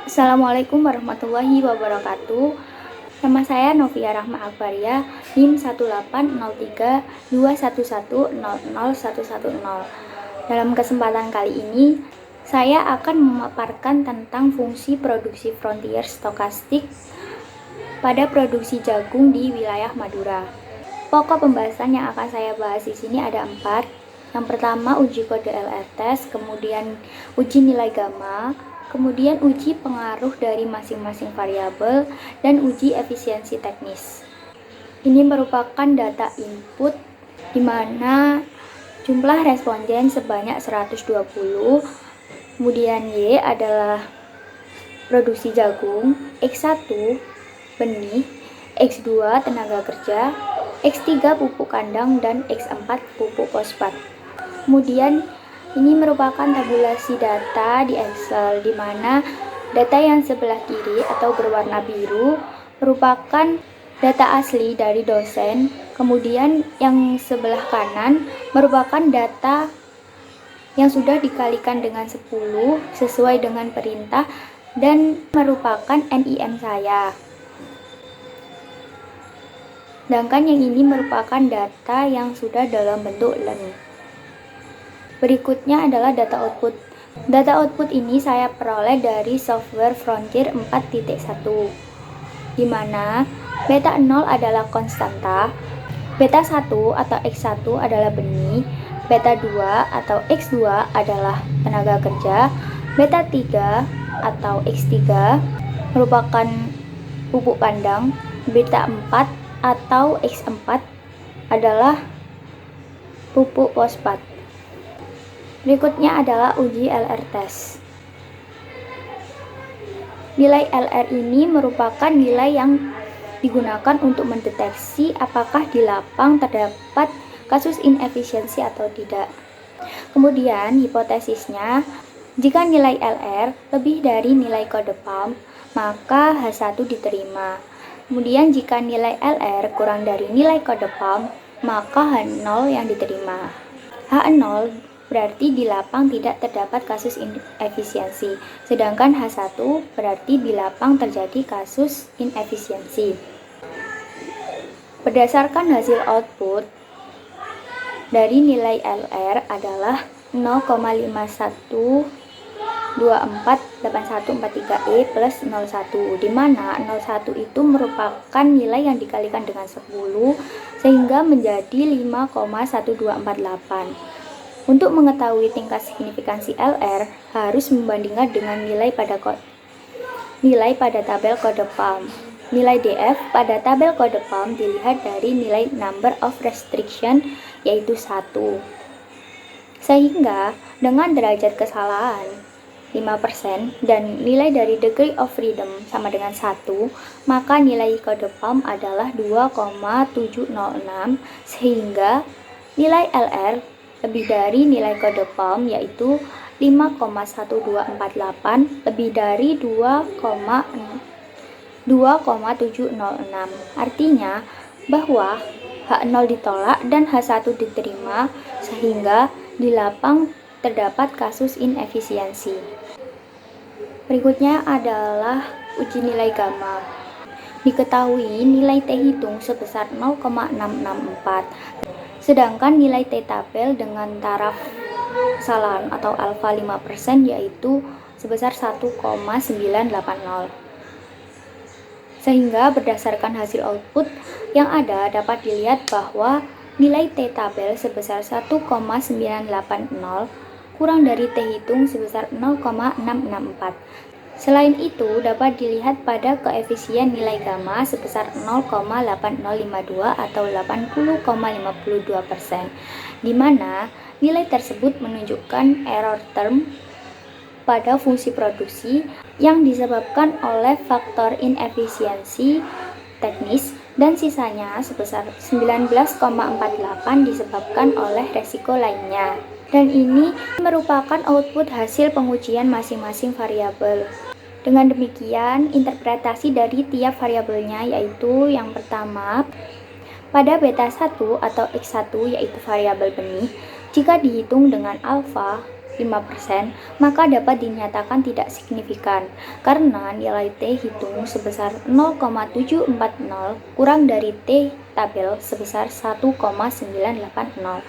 Assalamualaikum warahmatullahi wabarakatuh. Nama saya Novia Rahma Akbaria, NIM 1803211001110. Dalam kesempatan kali ini, saya akan memaparkan tentang fungsi produksi frontier stokastik pada produksi jagung di wilayah Madura. Pokok pembahasan yang akan saya bahas di sini ada 4. Yang pertama, uji kode LR test, kemudian uji nilai gamma, kemudian uji pengaruh dari masing-masing variabel, dan uji efisiensi teknis. Ini merupakan data input di mana jumlah responden sebanyak 120, kemudian Y adalah produksi jagung, X1 benih, X2 tenaga kerja, X3 pupuk kandang, dan X4 pupuk fosfat. Kemudian ini merupakan tabulasi data di Excel, di mana data yang sebelah kiri atau berwarna biru merupakan data asli dari dosen, kemudian yang sebelah kanan merupakan data yang sudah dikalikan dengan 10 sesuai dengan perintah dan merupakan NIM saya. Sedangkan yang ini merupakan data yang sudah dalam bentuk LEN. Berikutnya adalah data output. Data output ini saya peroleh dari software Frontier 4.1, di mana beta 0 adalah konstanta, beta 1 atau X1 adalah benih, beta 2 atau X2 adalah tenaga kerja, beta 3 atau X3 merupakan pupuk kandang, beta 4 atau X4 adalah pupuk fosfat. Berikutnya adalah uji LR test. Nilai LR ini merupakan nilai yang digunakan untuk mendeteksi apakah di lapang terdapat kasus inefisiensi atau tidak. Kemudian hipotesisnya, jika nilai LR lebih dari nilai kode pump, maka H1 diterima. Kemudian jika nilai LR kurang dari nilai kode pump, maka H0 yang diterima. H0 berarti di lapang tidak terdapat kasus inefisiensi, sedangkan H1 berarti di lapang terjadi kasus inefisiensi. Berdasarkan hasil output dari nilai LR adalah 0,51248143E plus 01, di mana 01 itu merupakan nilai yang dikalikan dengan 10 sehingga menjadi 5,1248. Untuk mengetahui tingkat signifikansi LR harus membandingkan dengan nilai pada tabel kode pump. Nilai DF pada tabel kode pump dilihat dari nilai number of restriction yaitu 1. Sehingga dengan derajat kesalahan 5% dan nilai dari degree of freedom sama dengan 1, maka nilai kode pump adalah 2,706 sehingga nilai LR lebih dari nilai kode pump yaitu 5,1248 lebih dari 2,706. Artinya bahwa H0 ditolak dan H1 diterima sehingga di lapang terdapat kasus inefisiensi. Berikutnya adalah uji nilai gamma. Diketahui nilai T hitung sebesar 0,664. Sedangkan nilai T tabel dengan taraf kesalahan atau alfa 5% yaitu sebesar 1,980. Sehingga berdasarkan hasil output yang ada dapat dilihat bahwa nilai T tabel sebesar 1,980 kurang dari T hitung sebesar 0,664. Selain itu, dapat dilihat pada koefisien nilai gamma sebesar 0,8052 atau 80,52%, di mana nilai tersebut menunjukkan error term pada fungsi produksi yang disebabkan oleh faktor inefisiensi teknis dan sisanya sebesar 19,48 disebabkan oleh resiko lainnya. Dan ini merupakan output hasil pengujian masing-masing variabel. Dengan demikian, interpretasi dari tiap variabelnya yaitu yang pertama, pada beta 1 atau X1 yaitu variabel benih, jika dihitung dengan alfa 5%, maka dapat dinyatakan tidak signifikan karena nilai T hitung sebesar 0,740 kurang dari T tabel sebesar 1,980.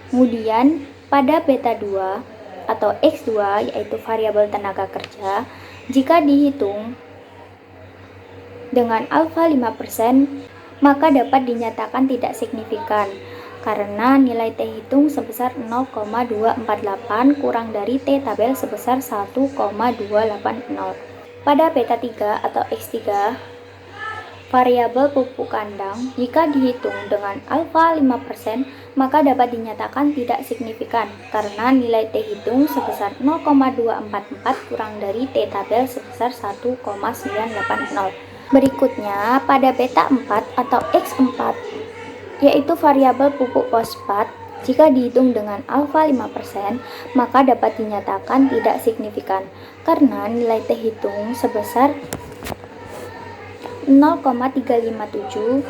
Kemudian pada beta 2 atau X2 yaitu variabel tenaga kerja, jika dihitung dengan alfa 5%, maka dapat dinyatakan tidak signifikan karena nilai T hitung sebesar 0,248 kurang dari T tabel sebesar 1,280. Pada beta 3 atau X3, variabel pupuk kandang jika dihitung dengan alfa 5%, maka dapat dinyatakan tidak signifikan karena nilai T hitung sebesar 0,244 kurang dari T tabel sebesar 1,980. Berikutnya, pada beta 4 atau X4, yaitu variabel pupuk fosfat, jika dihitung dengan alfa 5%, maka dapat dinyatakan tidak signifikan karena nilai T hitung sebesar 0,357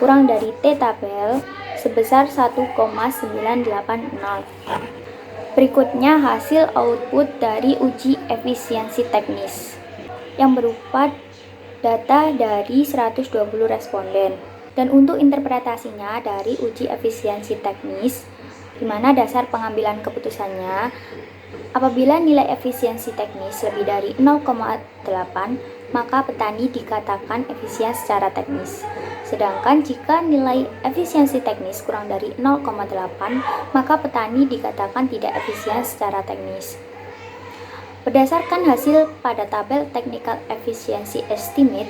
kurang dari T tabel sebesar 1,980. Berikutnya hasil output dari uji efisiensi teknis yang berupa data dari 120 responden. Dan untuk interpretasinya dari uji efisiensi teknis, di mana dasar pengambilan keputusannya, apabila nilai efisiensi teknis lebih dari 0,8, maka petani dikatakan efisien secara teknis. Sedangkan jika nilai efisiensi teknis kurang dari 0,8, maka petani dikatakan tidak efisien secara teknis. Berdasarkan hasil pada tabel Technical Efficiency Estimate,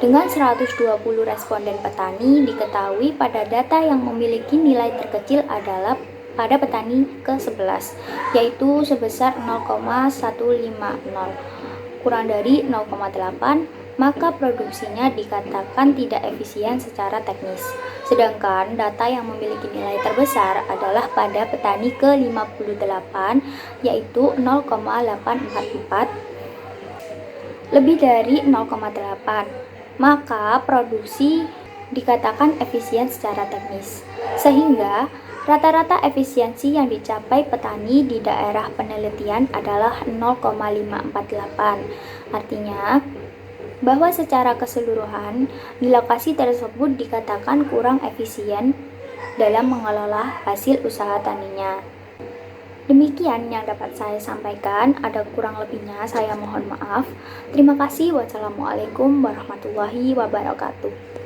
dengan 120 responden petani, diketahui pada data yang memiliki nilai terkecil adalah pada petani ke-11, yaitu sebesar 0,150 kurang dari 0,8, maka produksinya dikatakan tidak efisien secara teknis. Sedangkan data yang memiliki nilai terbesar adalah pada petani ke-58, yaitu 0,844 lebih dari 0,8. Maka produksi dikatakan efisien secara teknis, sehingga rata-rata efisiensi yang dicapai petani di daerah penelitian adalah 0,548. Artinya bahwa secara keseluruhan di lokasi tersebut dikatakan kurang efisien dalam mengelola hasil usaha taninya. Demikian yang dapat saya sampaikan, ada kurang lebihnya saya mohon maaf. Terima kasih. Wassalamualaikum warahmatullahi wabarakatuh.